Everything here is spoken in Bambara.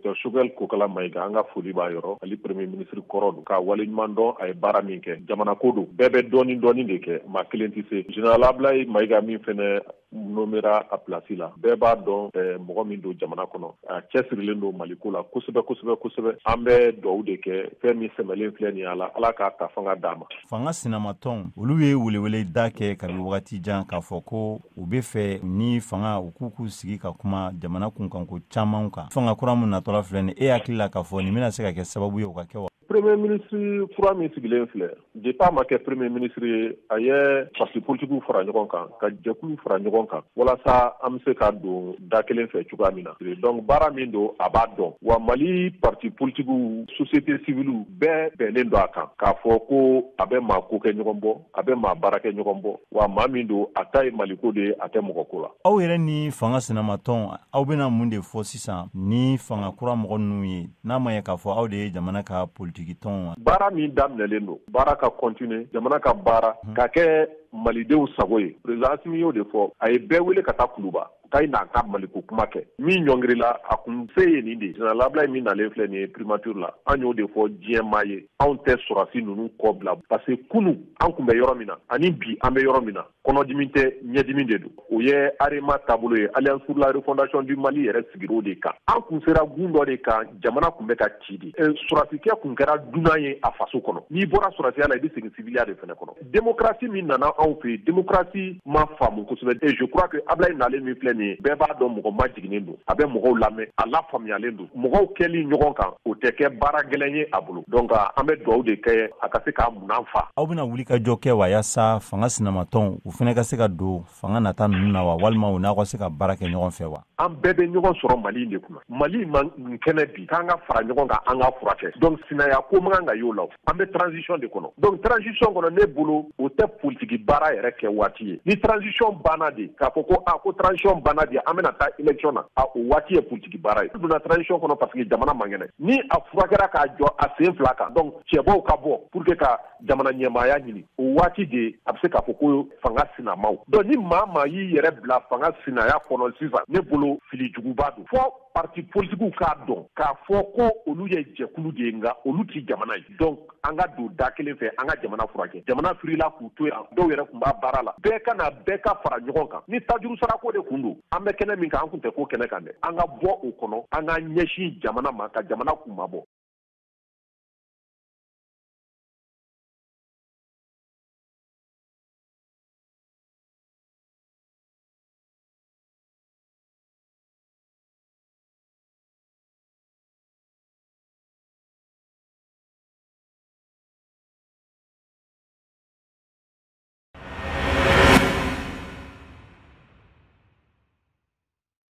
Dr Choguel Kokala Maïga an ka foli b'a yɔrɔ ali premier ministre kɔrɔ don ka waleɲuman dɔn a ye baara min kɛ jamana ko don bɛɛ bɛ dɔɔni de kɛ maa kelen tɛ se général Ablaye Maïga min fɛnɛ nomera a place la bɛɛ b'a dɔn mɔgɔ min don jamana kɔnɔ a cɛsirilen don Mali ko la kosɛbɛ an bɛ dugawu de kɛ fɛn min sɛmɛlen filɛ nin ala k'a ta fanga d'a ma. Fanga sinamatɔn olu ye welewele da kɛ kabi wagati jan k'a fɔ ko u bɛ fɛ ni fanga u k'u sigi ka kuma jamana kunkanko caman kan fanga kura min natɔla filɛ nin e hakili la k'a fɔ nin bɛna se ka kɛ sababu ye o ka kɛ wa? Premier ministre kura min sigilen filɛ depuis a ma kɛ premier ministre ye a ye parti politiques fara ɲɔgɔn kan ka jɛkulu fara ɲɔgɔn kan walasa an bɛ se ka don da kelen fɛ cogoya min na donc baara min don a b'a dɔn wa Mali parti politiques société civile bɛɛ bɛnnen don a kan k'a fɔ ko a bɛ maa ko kɛ ɲɔgɔn bɔ a bɛ maa baara kɛ ɲɔgɔn bɔ wa maa min don a ta ye Mali ko de ye a tɛ mɔgɔ ko la. Aw yɛrɛ ni fanga sinamatɔn aw bɛna mun de fɔ sisan ni fanga kura mɔgɔ ninnu ye n'a ma ye k'a fɔ aw de ye jamana ka tɔn? Baara min daminɛlen don baara ka continuer jamana ka baara ka kɛ malidenw sago ye président Assimi y'o de fɔ a ye bɛɛ wele ka taa kuluba k'a n'a ka Maliko kuma kɛ min ɲɔngirila a kun se ye nin de général Ablaye min nalen filɛ nin ye primature la an y'o de fɔ diɲɛmaa ye anw tɛ sɔrɔsi ninnu kɔ bila parce que kunu an kun bɛ yɔrɔ min na ani bi an bɛ yɔrɔ min na kɔnɔdimi tɛ ɲɛdimi de don o ye AREMA taabolo ye Alliance pour la refondation du Mali yɛrɛ sigir'o de kan an kun sera gun dɔ de kan jamana kun bɛ ka ci de sɔrɔsikɛ kun kɛra dunan ye a faso kɔnɔ n'i bɔra sɔrɔsiya la i bɛ segin civiliya de fɛnɛ kɔnɔ démocratie min nana anw fɛ démocratie ma faamu kosɛbɛ et je crois que Ablaye nalen min filɛ nin ye bɛɛ b'a dɔn mɔgɔ ma jiginen don a bɛ mɔgɔw lamɛn a lafaamuyalen don mɔgɔw kɛli ɲɔgɔn kan o tɛ kɛ baara gɛlɛn ye a bolo donc an bɛ dugawu de kɛ a ka se k'a munan fa. Aw bɛna wuli ka jɔ kɛ wa yaasa fanga sinamatɔn u fɛnɛ ka se ka don fanga nata ninnu na wa walima u n'aw ka se ka baara kɛ ɲɔgɔn fɛ wa? An bɛɛ bɛ ɲɔgɔn sɔrɔ Mali de kunna Mali man kɛnɛ bi k'an ka fara ɲɔgɔn kan an ka furakɛ donc sinaya ko man kan ka y'o la an bɛ transition de kɔnɔ donc transition kɔnɔ ne bolo o tɛ politique baara yɛrɛ kɛ waati ye ni transition banna de k'a fɔ ko transition banna de an bɛna taa élection na o waati ye politique baara ye donna transition kɔnɔ parce que jamana man kɛnɛ ni a furakɛra k'a jɔ a sen fila kan donc cɛbaw ka bɔ pour que ka jamana ɲɛmaaya ɲini o waati de a bɛ se k'a fɔ ko fanga sinamaw donc ni maa y'i yɛrɛ bila fanga sinaya kɔnɔ sisan ne bolo fili juguba don fɔ parti politiques k'a dɔn k'a fɔ ko olu ye jɛkulu de ye nka olu ti jamana ye donc an ka don da kelen fɛ an ka jamana furakɛ jamana firila k'u to yan dɔw yɛrɛ tun b'a baara la bɛɛ ka fara ɲɔgɔn kan ni tajuru sarako de kun don an bɛ kɛnɛ min kan an kun tɛ ko kɛnɛ kan dɛ an ka bɔ o kɔnɔ an ka ɲɛsin jamana ma ka jamana kun mabɔ